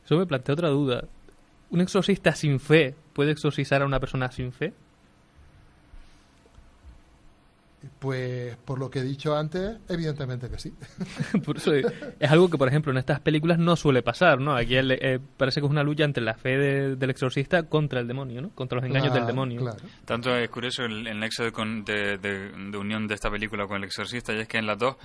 Eso me plantea otra duda. ¿Un exorcista sin fe puede exorcizar a una persona sin fe? Pues por lo que he dicho antes, evidentemente que sí. Por eso es algo que, por ejemplo, en estas películas no suele pasar, ¿no? Aquí parece que es una lucha entre la fe del exorcista contra el demonio, ¿no? Contra los engaños del demonio. Claro. Tanto es curioso el nexo de unión de esta película con el exorcista, y es que en las dos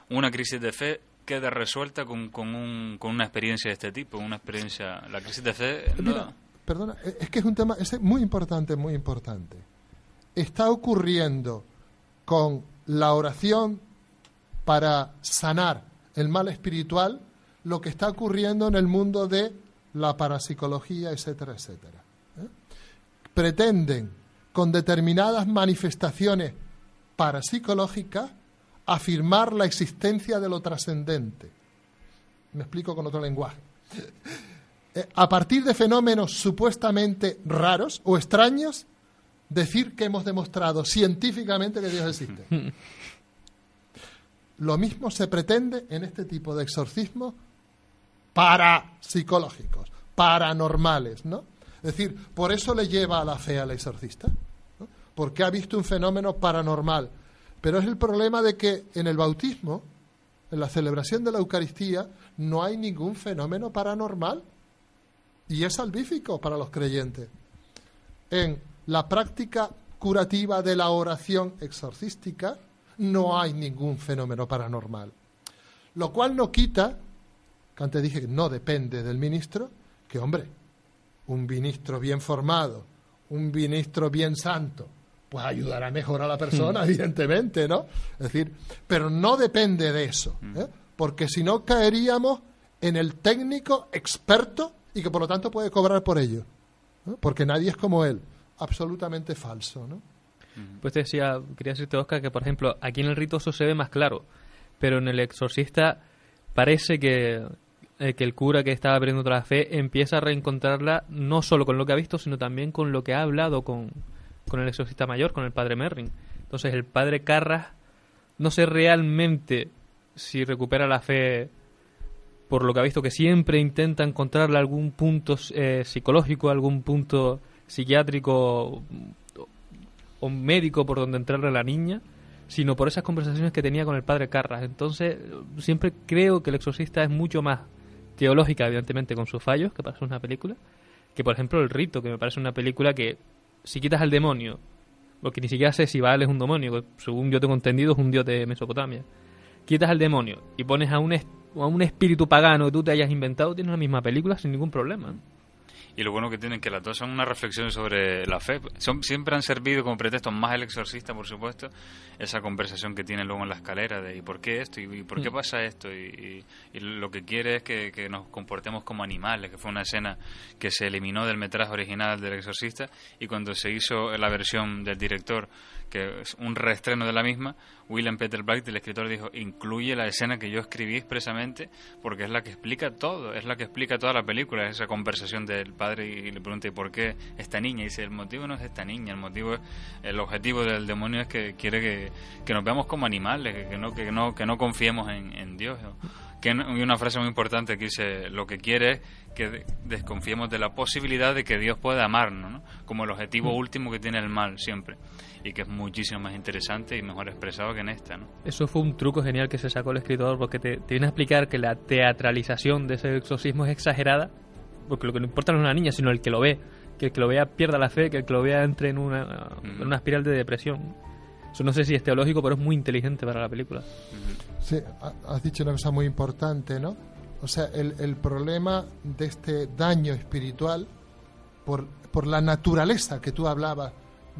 una crisis de fe queda resuelta con una experiencia de este tipo, una experiencia... La crisis de fe... Mira, perdona, es que es un tema muy importante, muy importante. Está ocurriendo con la oración para sanar el mal espiritual lo que está ocurriendo en el mundo de la parapsicología, etcétera, etcétera. Pretenden, con determinadas manifestaciones parapsicológicas, afirmar la existencia de lo trascendente. Me explico con otro lenguaje. A partir de fenómenos supuestamente raros o extraños, decir que hemos demostrado científicamente que Dios existe. Lo mismo se pretende en este tipo de exorcismos parapsicológicos, paranormales, ¿no? Es decir, por eso le lleva a la fe al exorcista, ¿no? Porque ha visto un fenómeno paranormal. Pero es el problema de que en el bautismo, en la celebración de la Eucaristía, no hay ningún fenómeno paranormal. Y es salvífico para los creyentes. En la práctica curativa de la oración exorcística no hay ningún fenómeno paranormal. Lo cual no quita, que antes dije que no depende del ministro, que hombre, un ministro bien formado, un ministro bien santo, pues ayudará mejor a la persona, evidentemente, ¿no? Es decir, pero no depende de eso, ¿eh? Porque si no caeríamos en el técnico experto y que por lo tanto puede cobrar por ello, ¿no? Porque nadie es como él. Absolutamente falso, ¿no? Pues quería decirte, Óscar, que por ejemplo aquí en el rito eso se ve más claro, pero en el exorcista parece que el cura que estaba perdiendo toda la fe empieza a reencontrarla no solo con lo que ha visto, sino también con lo que ha hablado con el exorcista mayor, con el padre Merrin. Entonces el padre Carras no sé realmente si recupera la fe por lo que ha visto, que siempre intenta encontrarle algún punto psicológico, algún punto psiquiátrico o médico por donde entrarle a la niña, sino por esas conversaciones que tenía con el padre Carras. Entonces siempre creo que El Exorcista es mucho más teológica, evidentemente con sus fallos, que parece una película, que por ejemplo El Rito, que me parece una película que si quitas al demonio, porque ni siquiera sé si Baal es un demonio, que según yo tengo entendido es un dios de Mesopotamia, quitas al demonio y pones a un espíritu pagano que tú te hayas inventado, tienes la misma película sin ningún problema. Y lo bueno que tienen que las dos son una reflexión sobre la fe. Siempre han servido como pretexto, más El Exorcista, por supuesto, esa conversación que tienen luego en la escalera de ¿y por qué esto? ¿Y por qué pasa esto? Y lo que quiere es que nos comportemos como animales, que fue una escena que se eliminó del metraje original del Exorcista, y cuando se hizo la versión del director, que es un reestreno de la misma, William Peter Blythe, el escritor, dijo: incluye la escena que yo escribí expresamente porque es la que explica todo, es la que explica toda la película, esa conversación del padre y le pregunta ¿y por qué esta niña? Y dice: el motivo no es esta niña, el objetivo del demonio es que quiere que nos veamos como animales, que no confiemos en Dios. Y una frase muy importante que dice: lo que quiere es que desconfiemos de la posibilidad de que Dios pueda amarnos, ¿no? Como el objetivo último que tiene el mal siempre, y que es muchísimo más interesante y mejor expresado que en esta, ¿no? Eso fue un truco genial que se sacó el escritor, porque te viene a explicar que la teatralización de ese exorcismo es exagerada, porque lo que no importa no es la niña, sino el que lo ve, que el que lo vea pierda la fe, que el que lo vea entre en una espiral de depresión. Eso no sé si es teológico, pero es muy inteligente para la película. Sí, has dicho una cosa muy importante, ¿no? O sea, el problema de este daño espiritual, por la naturaleza que tú hablabas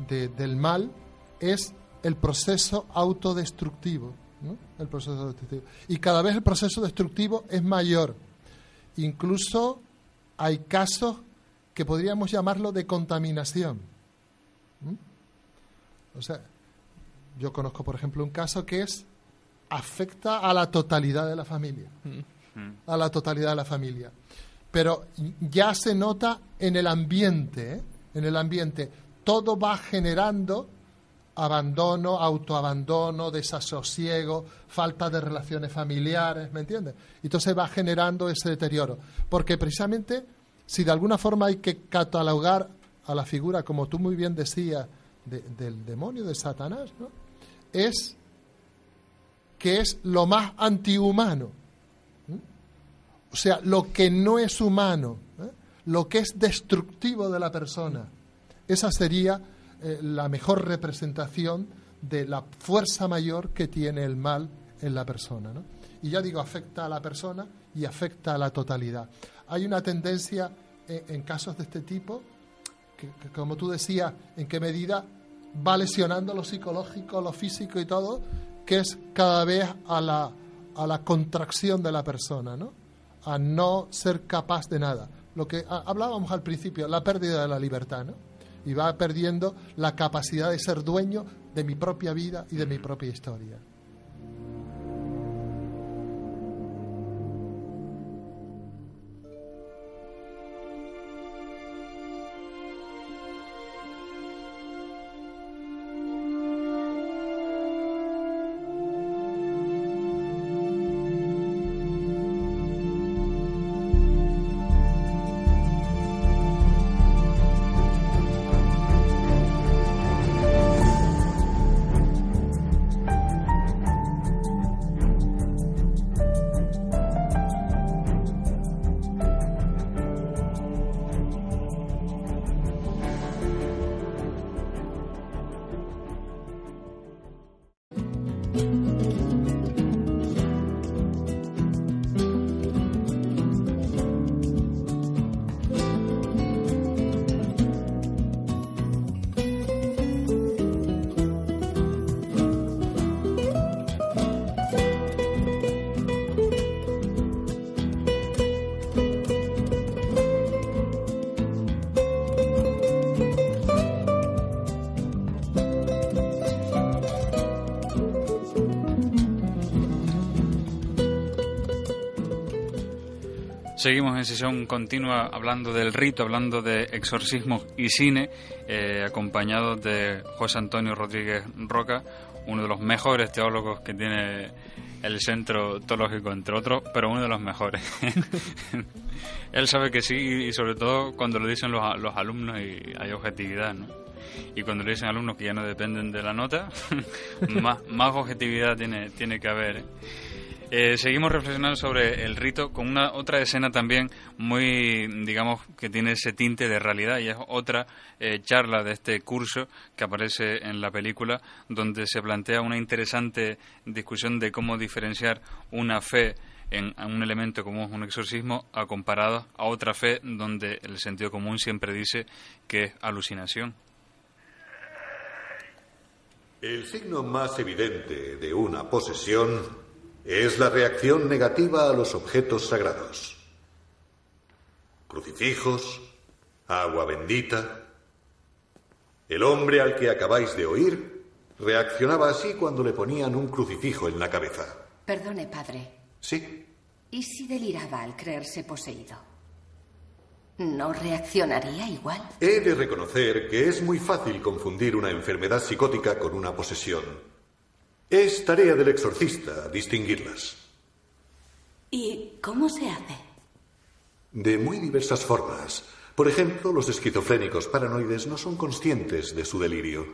del mal, es el proceso autodestructivo, ¿no? El proceso destructivo. Y cada vez el proceso destructivo es mayor. Incluso hay casos que podríamos llamarlo de contaminación. O sea, yo conozco, por ejemplo, un caso que afecta a la totalidad de la familia. A la totalidad de la familia. Pero ya se nota en el ambiente, ¿eh? En el ambiente. Todo va generando abandono, autoabandono, desasosiego, falta de relaciones familiares, ¿me entiendes? Entonces va generando ese deterioro. Porque precisamente, si de alguna forma hay que catalogar a la figura, como tú muy bien decías, del demonio, de Satanás, ¿no? Es que es lo más antihumano. O sea, lo que no es humano, lo que es destructivo de la persona. Esa sería la mejor representación de la fuerza mayor que tiene el mal en la persona, ¿no? Y ya digo, afecta a la persona y afecta a la totalidad. Hay una tendencia en casos de este tipo, que como tú decías, en qué medida va lesionando lo psicológico, lo físico y todo, que es cada vez a la contracción de la persona, ¿no? A no ser capaz de nada. Lo que hablábamos al principio, la pérdida de la libertad, ¿no? Y va perdiendo la capacidad de ser dueño de mi propia vida y de mi propia historia. Seguimos en sesión continua hablando del rito, hablando de exorcismo y cine, acompañados de José Antonio Rodríguez Roca, uno de los mejores teólogos que tiene el Centro Teológico, entre otros, pero uno de los mejores. Él sabe que sí, y sobre todo cuando lo dicen los alumnos y hay objetividad, ¿no? Y cuando le dicen alumnos que ya no dependen de la nota, más objetividad tiene que haber, ¿eh? Seguimos reflexionando sobre el rito con una otra escena también muy, digamos, que tiene ese tinte de realidad, y es otra charla de este curso que aparece en la película, donde se plantea una interesante discusión de cómo diferenciar una fe en un elemento como es un exorcismo a comparado a otra fe donde el sentido común siempre dice que es alucinación. El signo más evidente de una posesión es la reacción negativa a los objetos sagrados. Crucifijos, agua bendita. El hombre al que acabáis de oír reaccionaba así cuando le ponían un crucifijo en la cabeza. Perdone, padre. Sí. ¿Y si deliraba al creerse poseído? ¿No reaccionaría igual? He de reconocer que es muy fácil confundir una enfermedad psicótica con una posesión. Es tarea del exorcista distinguirlas. ¿Y cómo se hace? De muy diversas formas. Por ejemplo, los esquizofrénicos paranoides no son conscientes de su delirio.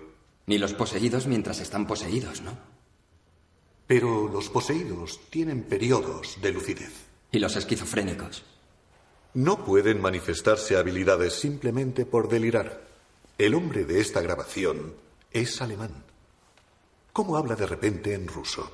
Ni los poseídos mientras están poseídos, ¿no? Pero los poseídos tienen periodos de lucidez. ¿Y los esquizofrénicos? No pueden manifestarse habilidades simplemente por delirar. El hombre de esta grabación es alemán. ¿Cómo habla de repente en ruso?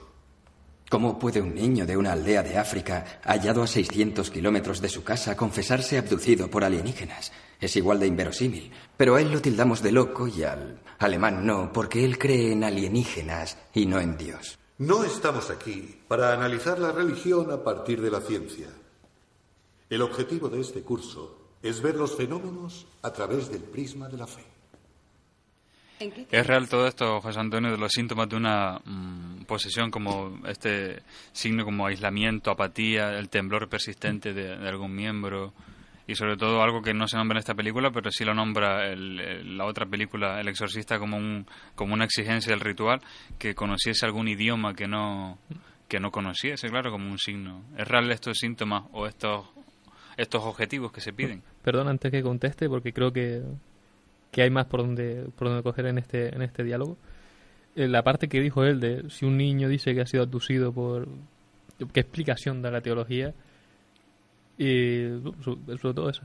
¿Cómo puede un niño de una aldea de África, hallado a 600 kilómetros de su casa, confesarse abducido por alienígenas? Es igual de inverosímil. Pero a él lo tildamos de loco y al alemán no, porque él cree en alienígenas y no en Dios. No estamos aquí para analizar la religión a partir de la ciencia. El objetivo de este curso es ver los fenómenos a través del prisma de la fe. ¿Es real todo esto, José Antonio, de los síntomas de una posesión, como este signo como aislamiento, apatía, el temblor persistente de algún miembro, Y sobre todo algo que no se nombra en esta película, pero sí lo nombra la otra película, El Exorcista, como una exigencia del ritual, que conociese algún idioma que no conociese, claro, como un signo. ¿Es real estos síntomas o estos objetivos que se piden? Perdón, antes que conteste, porque creo que hay más por donde coger en este diálogo. La parte que dijo él de si un niño dice que ha sido abducido por... ¿Qué explicación da la teología? Y sobre todo eso.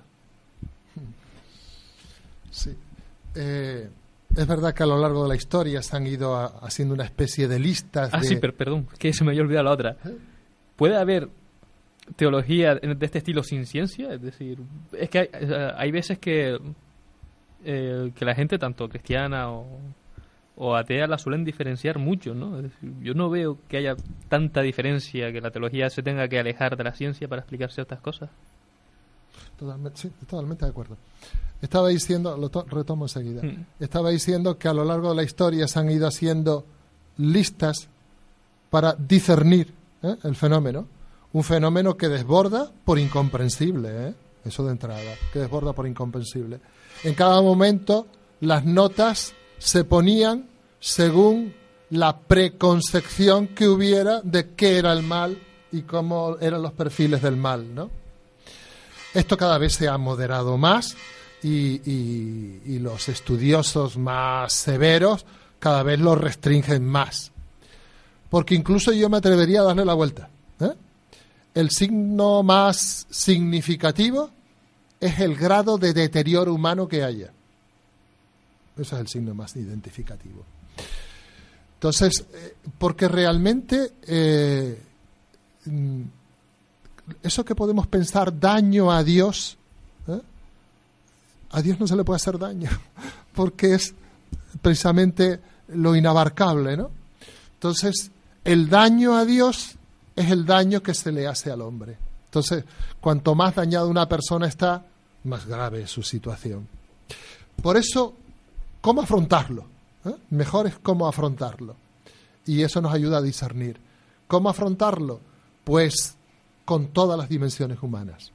Sí. Es verdad que a lo largo de la historia se han ido haciendo una especie de listas de... Sí, perdón, que se me había olvidado la otra. ¿Puede haber teología de este estilo sin ciencia? Es decir, es que hay veces que la gente, tanto cristiana o atea, la suelen diferenciar mucho, ¿no? Es decir, yo no veo que haya tanta diferencia, que la teología se tenga que alejar de la ciencia para explicar ciertas cosas. Totalmente de acuerdo. Estaba diciendo, retomo enseguida, estaba diciendo que a lo largo de la historia se han ido haciendo listas para discernir el fenómeno. Un fenómeno que desborda por incomprensible, eso de entrada, que desborda por incomprensible. En cada momento las notas se ponían según la preconcepción que hubiera de qué era el mal y cómo eran los perfiles del mal, ¿no? Esto cada vez se ha moderado más y los estudiosos más severos cada vez lo restringen más. Porque incluso yo me atrevería a darle la vuelta. El signo más significativo es el grado de deterioro humano que haya. Ese es el signo más identificativo. Entonces, porque realmente eso que podemos pensar daño a Dios, a Dios no se le puede hacer daño, porque es precisamente lo inabarcable, ¿no? Entonces, el daño a Dios es el daño que se le hace al hombre. Entonces, cuanto más dañada una persona está, más grave es su situación. Por eso, ¿cómo afrontarlo? Mejor es cómo afrontarlo. Y eso nos ayuda a discernir. ¿Cómo afrontarlo? Pues con todas las dimensiones humanas.